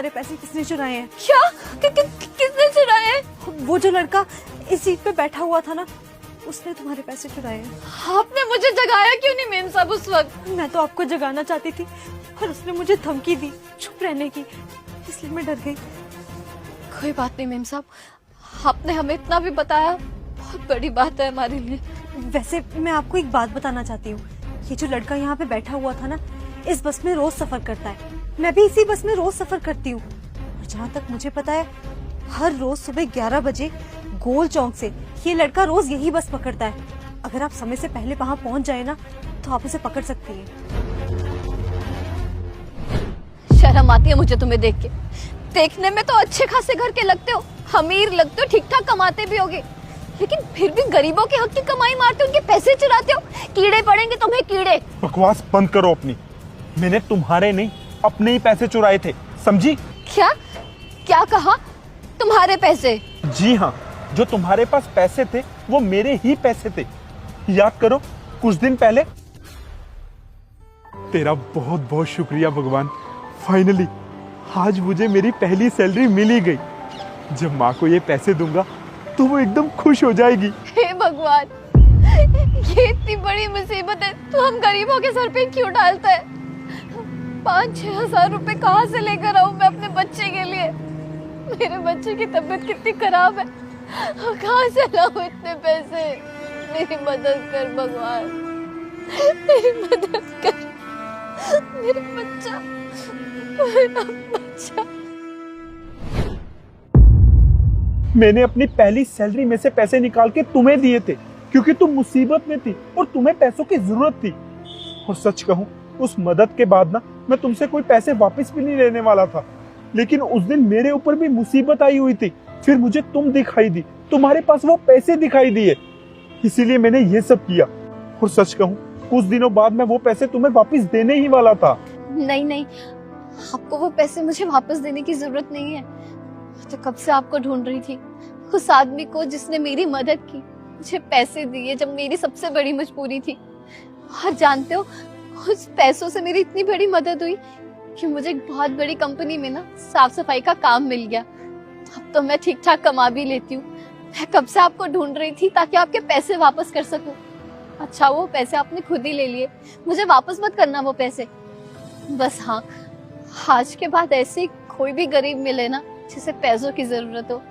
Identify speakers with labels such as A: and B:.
A: तुम्हारे पैसे किसने चुराए हैं?
B: क्या? किसने चुराए हैं?
A: वो जो लड़का इस सीट पे बैठा हुआ था ना, उसने तुम्हारे पैसे चुराए हैं।
B: आपने मुझे जगाया क्यों नहीं मेम साहब उस वक्त?
A: मैं तो आपको जगाना चाहती थी और उसने मुझे धमकी दी चुप रहने की, इसलिए मैं डर गई।
B: कोई बात नहीं मेम साहब, आपने हमें इतना भी बताया, बहुत बड़ी बात है हमारे लिए।
A: वैसे मैं आपको एक बात बताना चाहती हूँ, ये जो लड़का यहाँ पे बैठा हुआ था ना, इस बस में रोज सफर करता है। मैं भी इसी बस में रोज सफर करती हूँ और जहाँ तक मुझे पता है, हर रोज सुबह 11 बजे गोल चौक से ये लड़का रोज यही बस पकड़ता है। अगर आप समय से पहले वहाँ पहुँच जाए ना, तो आप उसे पकड़ सकती हैं।
B: शर्म आती है मुझे तुम्हें देख के। देखने में तो अच्छे खासे घर के लगते हो, अमीर लगते हो, ठीक ठाक कमाते भी होगे, लेकिन फिर भी गरीबों के हक की कमाई मारते हो, उनके पैसे चुराते हो। कीड़े पड़ेंगे तुम्हें, कीड़े।
C: बकवास बंद करो अपनी। मैंने तुम्हारे नहीं, अपने ही पैसे चुराए थे, समझी?
B: क्या क्या कहा? तुम्हारे पैसे?
C: जी हाँ, जो तुम्हारे पास पैसे थे वो मेरे ही पैसे थे। याद करो, कुछ दिन पहले। तेरा बहुत बहुत शुक्रिया भगवान, फाइनली आज मुझे मेरी पहली सैलरी मिल ही गई। जब माँ को ये पैसे दूंगा तो वो एकदम खुश हो जाएगी।
B: हे भगवान, ये इतनी बड़ी मुसीबत है तो हम गरीबों के सर पे क्यों डालता है? 5-6 हजार रुपए कहाँ से लेकर आऊं मैं अपने बच्चे के लिए? मेरे बच्चे की तबीयत कितनी खराब है, कहाँ से लाऊं इतने पैसे? मेरी मदद कर भगवान, मेरी मदद कर। मेरा बच्चा, मेरा बच्चा।
C: मैंने अपनी पहली सैलरी में से पैसे निकाल के तुम्हें दिए थे, क्योंकि तुम मुसीबत में थी और तुम्हें पैसों की जरूरत थी। और सच कहूं, उस मदद के बाद ना मैं तुमसे कोई पैसे वापस भी नहीं लेने वाला था, लेकिन उस दिन मेरे ऊपर भी मुसीबत आई हुई थी। फिर मुझे तुम दिखाई दी, तुम्हारे पास वो पैसे दिखाई दिए, इसीलिए मैंने ये सब किया। और सच कहूं, कुछ दिनों बाद मैं वो पैसे तुम्हें वापस देने ही वाला था।
B: नहीं नहीं, आपको वो पैसे मुझे वापस देने की जरूरत नहीं है। तो कब से आपको ढूंढ रही थी, उस आदमी को जिसने मेरी मदद की, मुझे पैसे दिए जब मेरी सबसे बड़ी मजबूरी थी। और जानते हो, उस पैसों से मेरी इतनी बड़ी मदद हुई कि मुझे एक बहुत बड़ी कंपनी में ना साफ सफाई का काम मिल गया। अब तो मैं ठीक ठाक कमा भी लेती हूँ। मैं कब से आपको ढूंढ रही थी ताकि आपके पैसे वापस कर सकूं। अच्छा, वो पैसे आपने खुद ही ले लिए, मुझे वापस मत करना वो पैसे। बस हाँ, आज के बाद ऐसे कोई भी गरीब मिले ना जिसे पैसों की जरूरत हो,